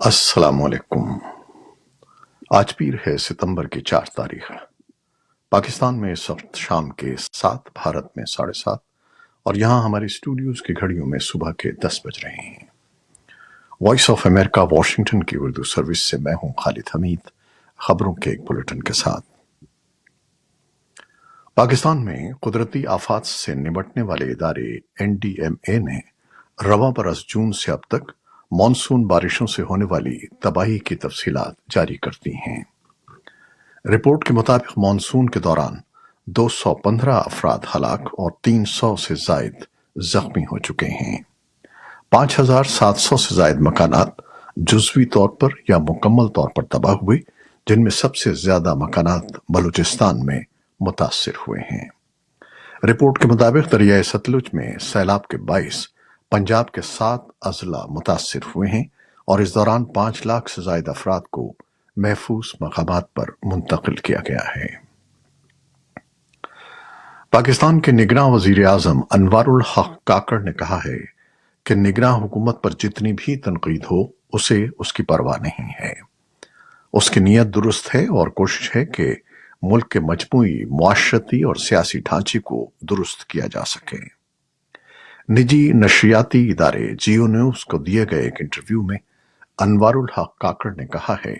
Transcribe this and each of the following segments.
السلام علیکم۔ آج پیر ہے ستمبر کی 4 تاریخ۔ پاکستان میں اس وقت شام کے 7، بھارت میں 7:30 اور یہاں ہمارے اسٹوڈیوز کی گھڑیوں میں صبح کے 10 بج رہے ہیں۔ وائس آف امریکہ واشنگٹن کی اردو سروس سے میں ہوں خالد حمید، خبروں کے ایک بلیٹن کے ساتھ۔ پاکستان میں قدرتی آفات سے نمٹنے والے ادارے NDMA نے رواں برس جون سے اب تک مانسون بارشوں سے ہونے والی تباہی کی تفصیلات جاری کر دی ہیں۔ رپورٹ کے مطابق مانسون کے دوران 215 افراد ہلاک اور 300 سے زائد زخمی ہو چکے ہیں۔ 5700 سے زائد مکانات جزوی طور پر یا مکمل طور پر تباہ ہوئے، جن میں سب سے زیادہ مکانات بلوچستان میں متاثر ہوئے ہیں۔ رپورٹ کے مطابق دریائے ستلج میں سیلاب کے باعث پنجاب کے 7 اضلاع متاثر ہوئے ہیں اور اس دوران 5 لاکھ سے زائد افراد کو محفوظ مقامات پر منتقل کیا گیا ہے۔ پاکستان کے نگراں وزیر اعظم انوار الحق کاکڑ نے کہا ہے کہ نگراں حکومت پر جتنی بھی تنقید ہو اسے اس کی پرواہ نہیں ہے۔ اس کی نیت درست ہے اور کوشش ہے کہ ملک کے مجموعی معاشرتی اور سیاسی ڈھانچے کو درست کیا جا سکے۔ نجی نشریاتی ادارے جیو نیوز کو دیے گئے ایک انٹرویو میں انوار الحق کاکڑ نے کہا ہے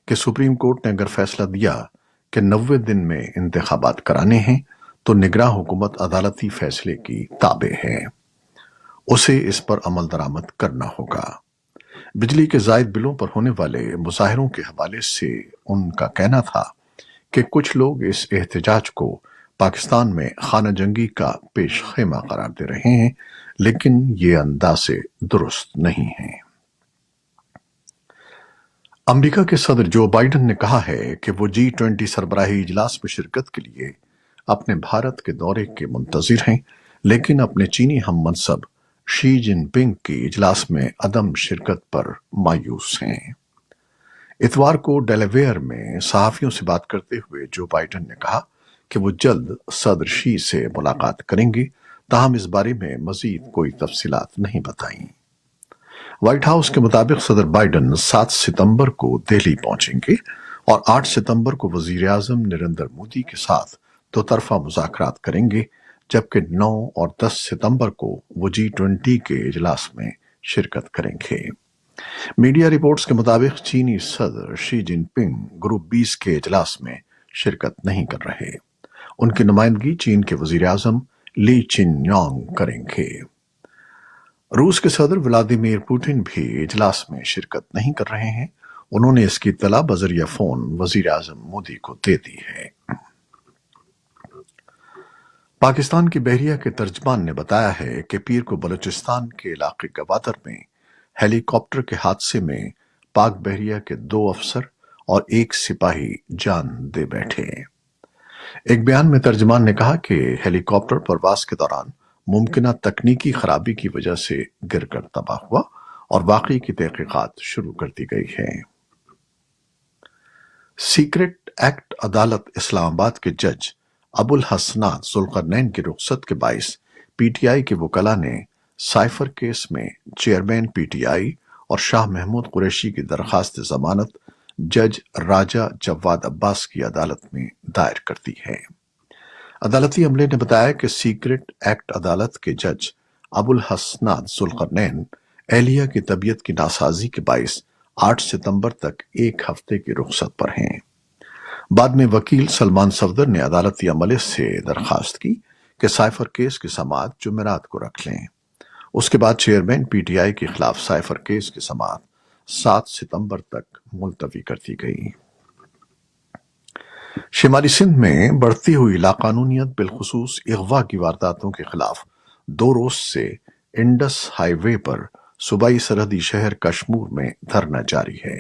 کہ سپریم کورٹ نے اگر فیصلہ دیا کہ 90 دن میں انتخابات کرانے ہیں تو نگراں حکومت عدالتی فیصلے کی تابع ہے، اسے اس پر عمل درآمد کرنا ہوگا۔ بجلی کے زائد بلوں پر ہونے والے مظاہروں کے حوالے سے ان کا کہنا تھا کہ کچھ لوگ اس احتجاج کو پاکستان میں خانہ جنگی کا پیش خیمہ قرار دے رہے ہیں، لیکن یہ اندازے درست نہیں ہیں۔ امریکہ کے صدر جو بائیڈن نے کہا ہے کہ وہ G20 سربراہی اجلاس میں شرکت کے لیے اپنے بھارت کے دورے کے منتظر ہیں، لیکن اپنے چینی ہم منصب شی جن پنگ کی اجلاس میں عدم شرکت پر مایوس ہیں۔ اتوار کو ڈیلاویئر میں صحافیوں سے بات کرتے ہوئے جو بائیڈن نے کہا کہ وہ جلد صدر شی سے ملاقات کریں گے، تاہم اس بارے میں مزید کوئی تفصیلات نہیں بتائیں۔ وائٹ ہاؤس کے مطابق صدر بائیڈن 7 ستمبر کو دہلی پہنچیں گے اور 8 ستمبر کو وزیر اعظم نریندر مودی کے ساتھ دوطرفہ مذاکرات کریں گے، جبکہ 9 اور 10 ستمبر کو وہ G20 کے اجلاس میں شرکت کریں گے۔ میڈیا رپورٹس کے مطابق چینی صدر شی جن پنگ گروپ 20 کے اجلاس میں شرکت نہیں کر رہے۔ ان کی نمائندگی چین کے وزیر اعظم لی چن یانگ کریں گے۔ روس کے صدر ولادیمیر پوٹن بھی اجلاس میں شرکت نہیں کر رہے ہیں۔ انہوں نے اس کی اطلاع بذریعہ فون وزیر اعظم مودی کو دے دی ہے۔ پاکستان کی بحریہ کے ترجمان نے بتایا ہے کہ پیر کو بلوچستان کے علاقے گوادر میں ہیلی کاپٹر کے حادثے میں پاک بحریہ کے 2 افسر اور 1 سپاہی جان دے بیٹھے۔ ایک بیان میں ترجمان نے کہا کہ ہیلی کاپٹر پرواز کے دوران ممکنہ تکنیکی خرابی کی وجہ سے گر کر تباہ ہوا اور واقعے کی تحقیقات شروع کر دی گئی ہے۔ سیکرٹ ایکٹ عدالت اسلام آباد کے جج ابو الحسنات ذوالقرنین کی رخصت کے باعث پی ٹی آئی کے وکلاء نے سائفر کیس میں چیئرمین پی ٹی آئی اور شاہ محمود قریشی کی درخواست ضمانت جج راجہ جواد عباس کی عدالت میں دائر کر دی ہے۔ عدالتی عملے نے بتایا کہ سیکرٹ ایکٹ عدالت کے جج ابو الحسنات ذوالقرنین اہلیہ کی طبیعت کی ناسازی کے باعث 8 ستمبر تک 1 ہفتے کی رخصت پر ہیں۔ بعد میں وکیل سلمان صفدر نے عدالتی عملے سے درخواست کی کہ سائفر کیس کی سماعت جمعرات کو رکھ لیں۔ اس کے بعد چیئرمین پی ٹی آئی کے خلاف سائفر کیس کی سماعت 7 ستمبر تک ملتوی کر دی گئی۔ شمالی سندھ میں بڑھتی ہوئی لاقانونیت بالخصوص اغوا کی وارداتوں کے خلاف 2 روز سے انڈس ہائی وے پر صوبائی سرحدی شہر کشمور میں دھرنا جاری ہے۔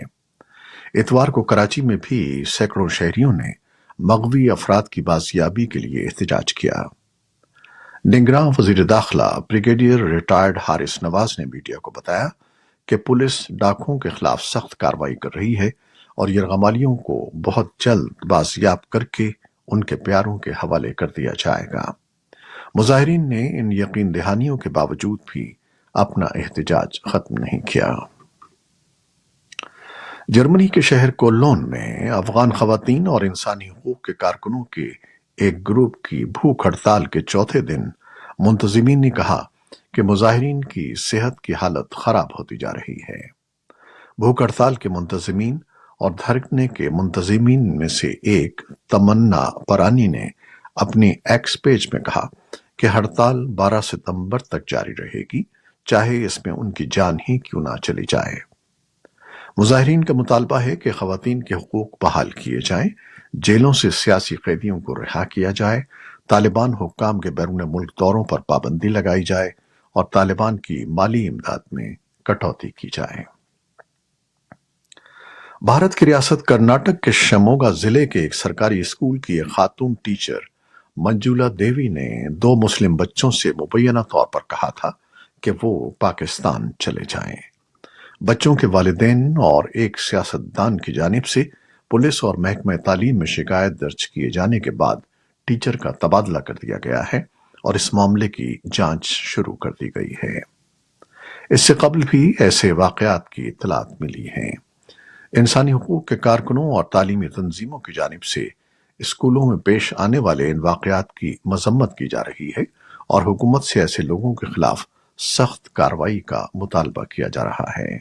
اتوار کو کراچی میں بھی سینکڑوں شہریوں نے مغوی افراد کی بازیابی کے لیے احتجاج کیا۔ نگراں وزیر داخلہ بریگیڈیئر ریٹائرڈ حارث نواز نے میڈیا کو بتایا کہ پولیس ڈاکوؤں کے خلاف سخت کارروائی کر رہی ہے اور یرغمالیوں کو بہت جلد بازیاب کر کے ان کے پیاروں کے حوالے کر دیا جائے گا۔ مظاہرین نے ان یقین دہانیوں کے باوجود بھی اپنا احتجاج ختم نہیں کیا۔ جرمنی کے شہر کولون میں افغان خواتین اور انسانی حقوق کے کارکنوں کے ایک گروپ کی بھوک ہڑتال کے چوتھے دن منتظمین نے کہا کہ مظاہرین کی صحت کی حالت خراب ہوتی جا رہی ہے۔ بھوک ہڑتال کے منتظمین اور دھرنے کے منتظمین میں سے ایک تمنا پرانی نے اپنی ایکس پیج میں کہا کہ ہڑتال 12 ستمبر تک جاری رہے گی، چاہے اس میں ان کی جان ہی کیوں نہ چلی جائے۔ مظاہرین کا مطالبہ ہے کہ خواتین کے حقوق بحال کیے جائیں، جیلوں سے سیاسی قیدیوں کو رہا کیا جائے، طالبان حکام کے بیرون ملک دوروں پر پابندی لگائی جائے اور طالبان کی مالی امداد میں کٹوتی کی جائے۔ بھارت کی ریاست کرناٹک کے شموگا ضلع کے ایک سرکاری اسکول کی ایک خاتون ٹیچر منجولا دیوی نے 2 مسلم بچوں سے مبینہ طور پر کہا تھا کہ وہ پاکستان چلے جائیں۔ بچوں کے والدین اور ایک سیاستدان کی جانب سے پولیس اور محکمہ تعلیم میں شکایت درج کیے جانے کے بعد ٹیچر کا تبادلہ کر دیا گیا ہے اور اس معاملے کی جانچ شروع کر دی گئی ہے۔ اس سے قبل بھی ایسے واقعات کی اطلاعات ملی ہیں۔ انسانی حقوق کے کارکنوں اور تعلیمی تنظیموں کی جانب سے اسکولوں میں پیش آنے والے ان واقعات کی مذمت کی جا رہی ہے اور حکومت سے ایسے لوگوں کے خلاف سخت کارروائی کا مطالبہ کیا جا رہا ہے۔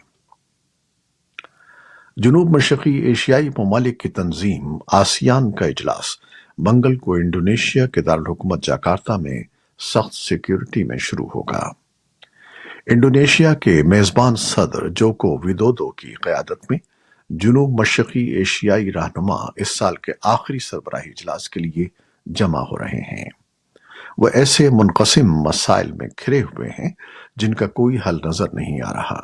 جنوب مشرقی ایشیائی ممالک کی تنظیم آسیان کا اجلاس منگل کو انڈونیشیا کے دارالحکومت جاکارتا میں سخت سیکیورٹی میں شروع ہوگا۔ انڈونیشیا کے میزبان صدر جوکو ودودو کی قیادت میں جنوب مشرقی ایشیائی رہنما اس سال کے آخری سربراہی اجلاس کے لیے جمع ہو رہے ہیں۔ وہ ایسے منقسم مسائل میں گھرے ہوئے ہیں جن کا کوئی حل نظر نہیں آ رہا۔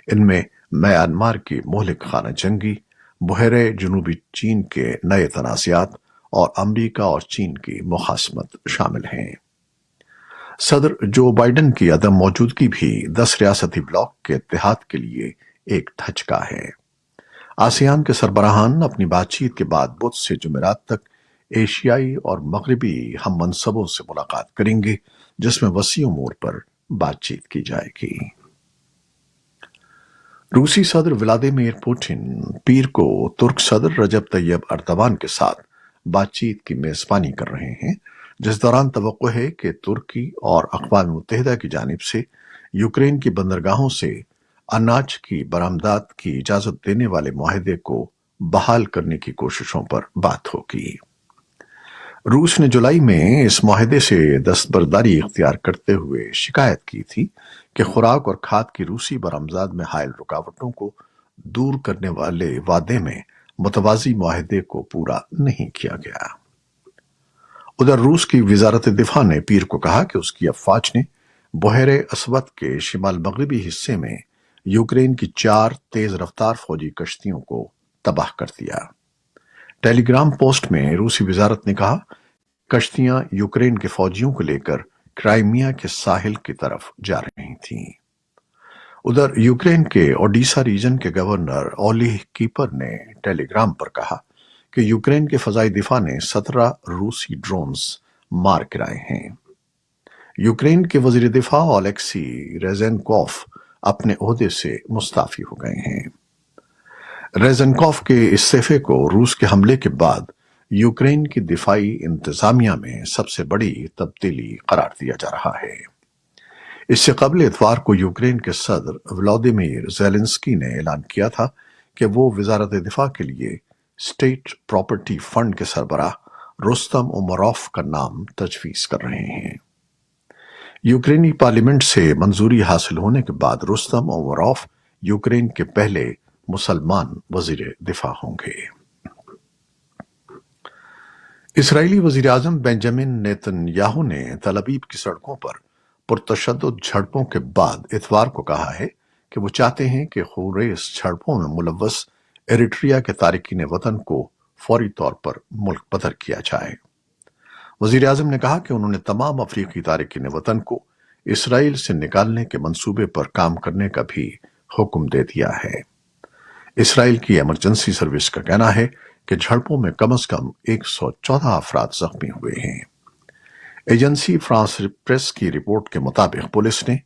ان میں میانمار کی مہلک خانہ جنگی، بحیرہ جنوبی چین کے نئے تنازعات اور امریکہ اور چین کی مخاصمت شامل ہیں۔ صدر جو بائیڈن کی عدم موجودگی بھی 10 ریاستی بلاک کے اتحاد کے لیے ایک دھچکا ہے۔ آسیان کے سربراہان اپنی بات چیت کے بعد بدھ سے جمعرات تک ایشیائی اور مغربی ہم منصبوں سے ملاقات کریں گے، جس میں وسیع امور پر بات چیت کی جائے گی۔ روسی صدر ولادیمیر پوٹن پیر کو ترک صدر رجب طیب اردوان کے ساتھ بات چیت کی میزبانی کر رہے ہیں، جس دوران توقع ہے کہ ترکی اور اقوام متحدہ کی جانب سے یوکرین کی بندرگاہوں سے اناج کی برآمدات کی اجازت دینے والے معاہدے کو بحال کرنے کی کوششوں پر بات ہوگی۔ روس نے جولائی میں اس معاہدے سے دستبرداری اختیار کرتے ہوئے شکایت کی تھی کہ خوراک اور کھاد کی روسی برآمدات میں حائل رکاوٹوں کو دور کرنے والے وعدے میں متوازی معاہدے کو پورا نہیں کیا گیا۔ ادھر روس کی وزارت دفاع نے پیر کو کہا کہ اس کی افواج نے بحیرہ اسود کے شمال مغربی حصے میں یوکرین کی 4 تیز رفتار فوجی کشتیوں کو تباہ کر دیا۔ ٹیلی گرام پوسٹ میں روسی وزارت نے کہا کشتیاں یوکرین کے فوجیوں کو لے کر کرائمیا کے ساحل کی طرف جا رہی تھیں۔ ادھر یوکرین کے اوڈیشا ریجن کے گورنر اولیہ کیپر نے ٹیلی گرام پر کہا کہ یوکرین کے فضائی دفاع نے 17 روسی ڈرونز مار گرائے ہیں۔ یوکرین کے وزیر دفاع اولیکسی ریزنکوف اپنے عہدے سے مستعفی ہو گئے ہیں۔ ریزنکوف کے استعفے کو روس کے حملے کے بعد یوکرین کی دفاعی انتظامیہ میں سب سے بڑی تبدیلی قرار دیا جا رہا ہے۔ اس سے قبل اتوار کو یوکرین کے صدر ولادیمیر زیلنسکی نے اعلان کیا تھا کہ وہ وزارت دفاع کے لیے اسٹیٹ پراپرٹی فنڈ کے سربراہ رستم امروف کا نام تجویز کر رہے ہیں۔ یوکرینی پارلیمنٹ سے منظوری حاصل ہونے کے بعد رستم امروف یوکرین کے پہلے مسلمان وزیر دفاع ہوں گے۔ اسرائیلی وزیر اعظم بنجامن نیتن یاہو نے تل ابیب کی سڑکوں پر پرتشدد جھڑپوں کے بعد اتوار کو کہا ہے کہ وہ چاہتے ہیں کہ خونریز جھڑپوں میں ملوث ایریٹریا کے تارکین وطن کو فوری طور پر ملک بدر کیا جائے۔ وزیر اعظم نے کہا کہ انہوں نے تمام افریقی تارکین وطن کو اسرائیل سے نکالنے کے منصوبے پر کام کرنے کا بھی حکم دے دیا ہے۔ اسرائیل کی ایمرجنسی سروس کا کہنا ہے کہ جھڑپوں میں کم از کم 114 افراد زخمی ہوئے ہیں۔ ایجنسی فرانس پریس کی رپورٹ کے مطابق پولیس نے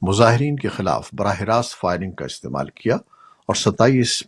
مظاہرین کے خلاف براہ راست فائرنگ کا استعمال کیا اور 27